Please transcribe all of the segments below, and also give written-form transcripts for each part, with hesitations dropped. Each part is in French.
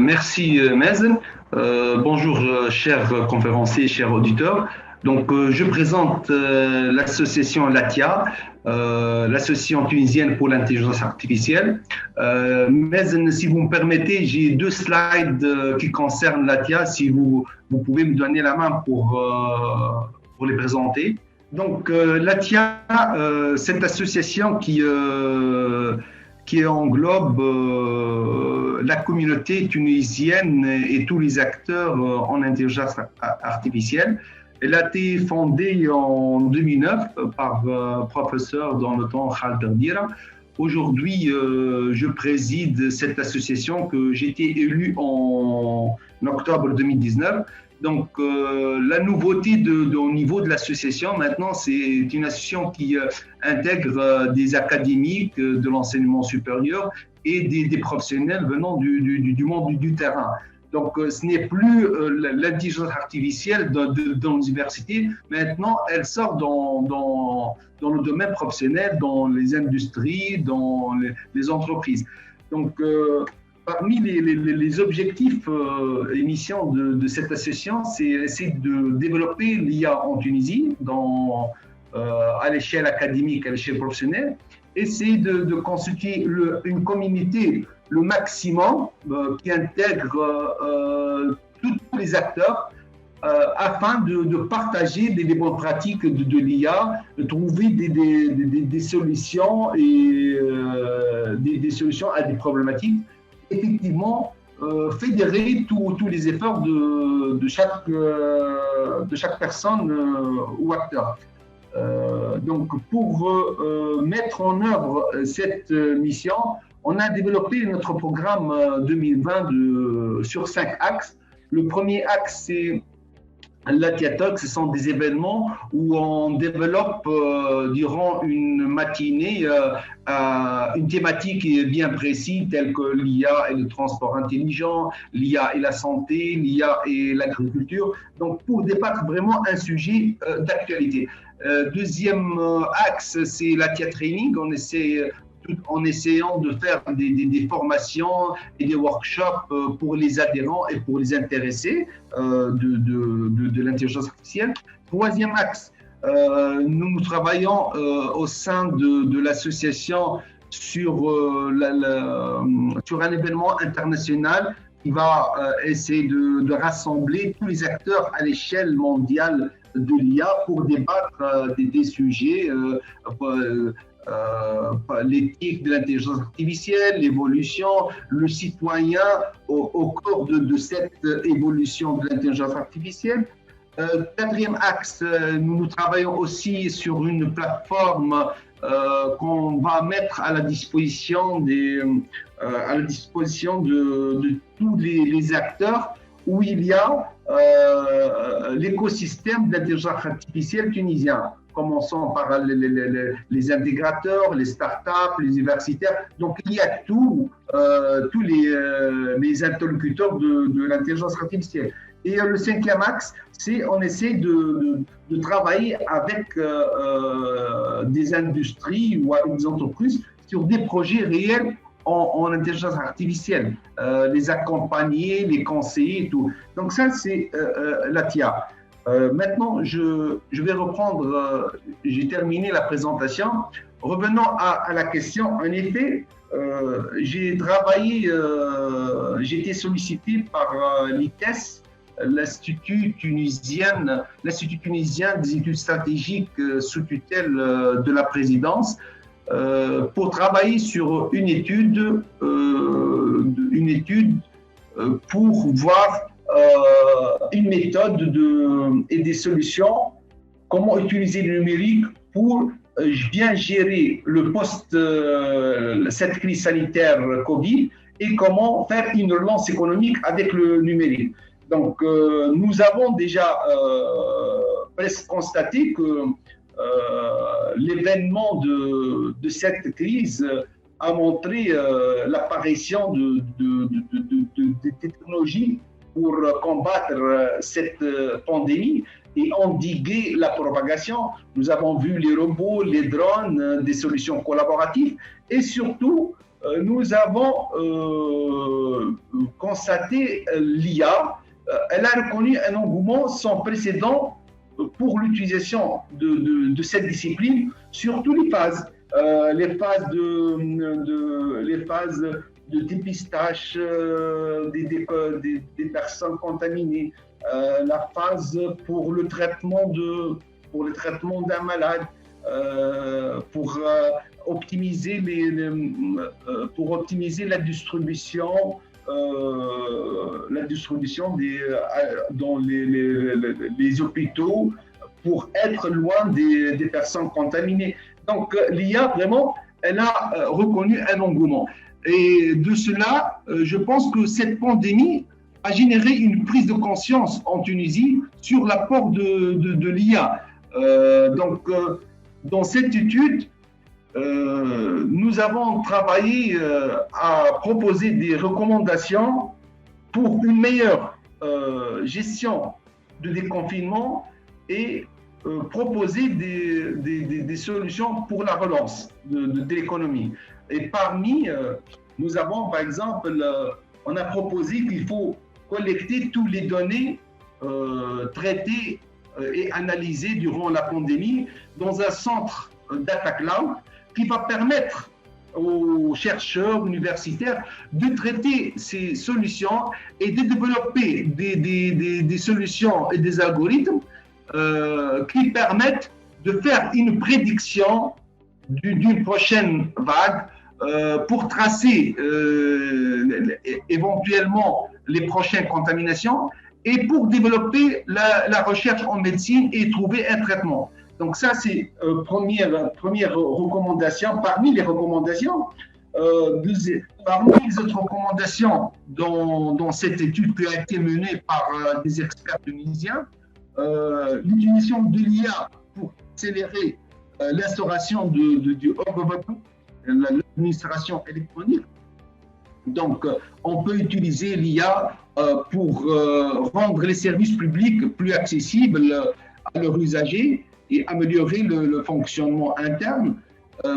Merci Mazen. Bonjour chers conférenciers, chers auditeurs. Donc je présente l'association LATIA, l'association tunisienne pour l'intelligence artificielle. Mazen, si vous me permettez, j'ai deux slides qui concernent LATIA, si vous pouvez me donner la main pour les présenter. Donc LATIA, cette association qui englobe la communauté tunisienne et tous les acteurs en intelligence artificielle. Elle a été fondée en 2009 par professeur dans le temps Khaled Erdira. Aujourd'hui, je préside cette association que j'ai été élu en octobre 2019. Donc, la nouveauté au niveau de l'association, maintenant, c'est une association qui intègre des académiques de l'enseignement supérieur et des professionnels venant du monde du terrain. Donc, ce n'est plus l'intelligence artificielle dans l'université. Maintenant, elle sort dans le domaine professionnel, dans les industries, dans les entreprises. Donc, parmi les objectifs et missions de cette association, c'est de développer l'IA en Tunisie à l'échelle académique, à l'échelle professionnelle, et c'est de constituer une communauté le maximum qui intègre tous les acteurs afin de partager des bonnes pratiques de l'IA, de trouver des solutions et des solutions à des problématiques. Effectivement, fédérer tous les efforts de chaque personne ou acteur. Donc, pour mettre en œuvre cette mission, on a développé notre programme 2020 sur 5 axes. Le premier axe, c'est LATIA Talk. Ce sont des événements où on développe durant une matinée une thématique bien précise, telle que l'IA et le transport intelligent, l'IA et la santé, l'IA et l'agriculture. Donc, pour débattre vraiment un sujet d'actualité. Deuxième axe, c'est LATIA Training. En essayant de faire des formations et des workshops pour les adhérents et pour les intéressés de l'intelligence artificielle. Troisième axe, nous travaillons au sein de l'association sur un événement international qui va essayer de rassembler tous les acteurs à l'échelle mondiale de l'IA pour débattre des sujets l'éthique de l'intelligence artificielle, l'évolution, le citoyen au cours de cette évolution de l'intelligence artificielle. Quatrième axe, nous travaillons aussi sur une plateforme qu'on va mettre à la disposition de tous les acteurs où il y a l'écosystème d'intelligence artificielle tunisien. Commençons par les intégrateurs, les startups, les universitaires. Donc, il y a tous les interlocuteurs de l'intelligence artificielle. Et le cinquième axe, c'est on essaie de travailler avec des industries ou avec des entreprises sur des projets réels en intelligence artificielle, les accompagner, les conseiller et tout. Donc ça, c'est LATIA. Maintenant, je vais reprendre, j'ai terminé la présentation. Revenons à la question. En effet, j'ai travaillé, j'ai été sollicité par l'ITES, l'Institut tunisien des études stratégiques sous tutelle de la présidence, pour travailler sur une étude pour voir une méthode et des solutions, comment utiliser le numérique pour bien gérer cette crise sanitaire Covid et comment faire une relance économique avec le numérique. Donc, nous avons déjà presque constaté que l'événement de cette crise a montré l'apparition de technologies pour combattre cette pandémie et endiguer la propagation. Nous avons vu les robots, les drones, des solutions collaboratives et surtout nous avons constaté l'IA. Elle a reconnu un engouement sans précédent pour l'utilisation de cette discipline sur toutes les phases. Les phases de dépistage des personnes contaminées, la phase pour le traitement d'un malade, pour optimiser la distribution dans les hôpitaux pour être loin des personnes contaminées. Donc l'IA vraiment, elle a reconnu un engouement. Et de cela, je pense que cette pandémie a généré une prise de conscience en Tunisie sur l'apport de l'IA. Dans cette étude, nous avons travaillé à proposer des recommandations pour une meilleure gestion de déconfinement et proposer des solutions pour la relance de l'économie. Et parmi, nous avons par exemple, on a proposé qu'il faut collecter toutes les données traitées et analysées durant la pandémie dans un centre data cloud qui va permettre aux chercheurs universitaires de traiter ces solutions et de développer des solutions et des algorithmes qui permettent de faire une prédiction d'une prochaine vague pour tracer éventuellement les prochaines contaminations et pour développer la recherche en médecine et trouver un traitement. Donc ça, c'est première recommandation. Parmi les recommandations, parmi les autres recommandations dans cette étude qui a été menée par des experts tunisiens, l'utilisation de l'IA pour accélérer l'instauration du e-government, l'administration électronique. Donc, on peut utiliser l'IA pour rendre les services publics plus accessibles à leurs usagers et améliorer le fonctionnement interne.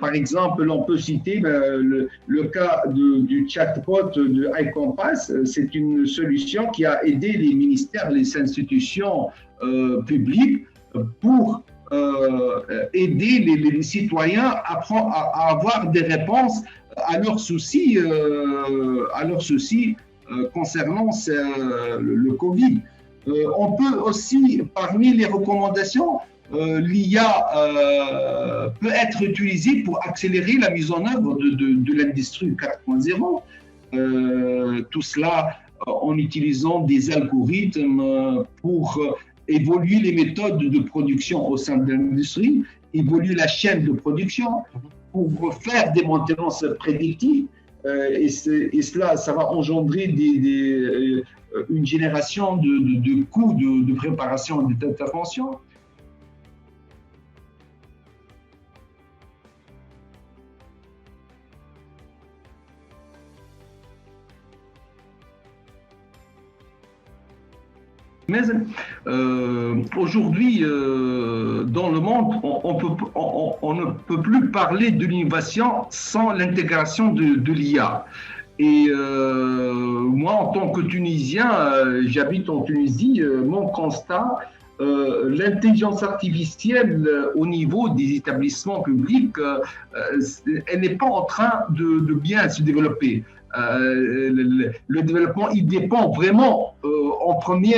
Par exemple, on peut citer le cas du chatbot de iCompass. C'est une solution qui a aidé les ministères, les institutions publiques pour aider les citoyens à avoir des réponses à leurs soucis, concernant le Covid. On peut aussi, parmi les recommandations, l'IA peut être utilisée pour accélérer la mise en œuvre de l'industrie 4.0. Tout cela en utilisant des algorithmes pour évoluer les méthodes de production au sein de l'industrie, évoluer la chaîne de production pour faire des maintenances prédictives. Et cela, ça va engendrer une génération de coûts de préparation et d'intervention. Mais aujourd'hui, dans le monde, on ne peut plus parler de l'innovation sans l'intégration de l'IA. Et moi, en tant que Tunisien, j'habite en Tunisie, mon constat, l'intelligence artificielle au niveau des établissements publics, elle n'est pas en train de bien se développer. Le développement, il dépend vraiment en premier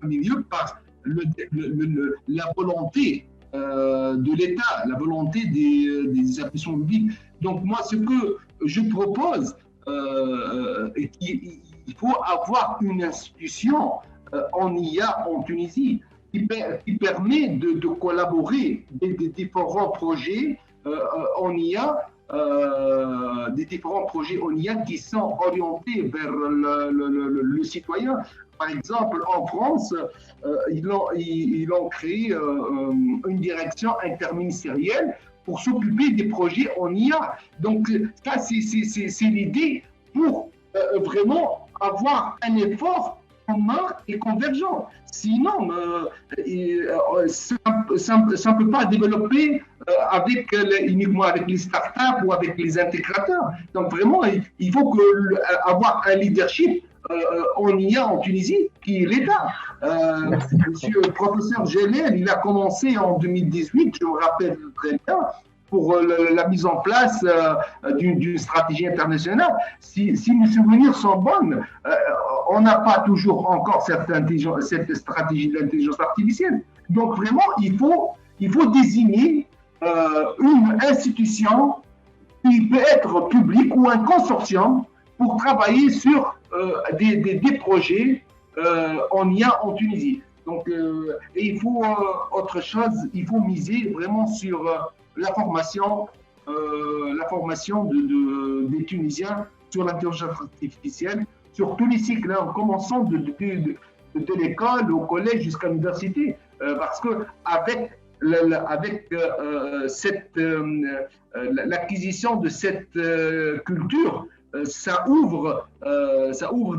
lieu par la volonté de l'État, la volonté des établissements publics. Donc moi, ce que je propose, il faut avoir une institution en IA en Tunisie qui permet de collaborer des différents projets en IA, des différents projets en IA qui sont orientés vers le citoyen. Par exemple, en France, ils ont créé une direction interministérielle pour s'occuper des projets en IA. Donc, ça, c'est l'idée pour vraiment avoir un effort commun et convergent. Sinon, ça ne peut pas développer uniquement avec les startups ou avec les intégrateurs. Donc vraiment, il faut avoir un leadership en IA en Tunisie qui est l'État. Monsieur le professeur Gelel, il a commencé en 2018, je me rappelle très bien, pour la mise en place d'une stratégie internationale. Si mes souvenirs sont bonnes, on n'a pas toujours encore cette stratégie d'intelligence artificielle. Donc vraiment, il faut désigner une institution qui peut être publique ou un consortium pour travailler sur des projets en IA en Tunisie. Donc, et il faut autre chose, il faut miser vraiment sur la formation des Tunisiens sur l'intelligence artificielle, sur tous les cycles, en commençant de l'école au collège jusqu'à l'université, parce que avec l'acquisition de cette culture, ça ouvre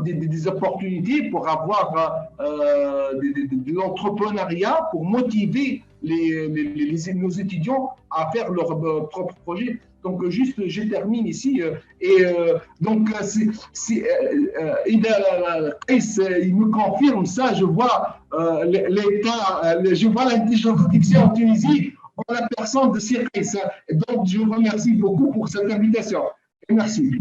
des opportunités pour avoir de l'entrepreneuriat, pour motiver nos étudiants à faire leur propre projet. Donc, juste, je termine ici. Donc, il me confirme ça. Je vois l'État, je vois l'intelligence artificielle en Tunisie en la personne de Cyril. Donc, je vous remercie beaucoup pour cette invitation. Merci.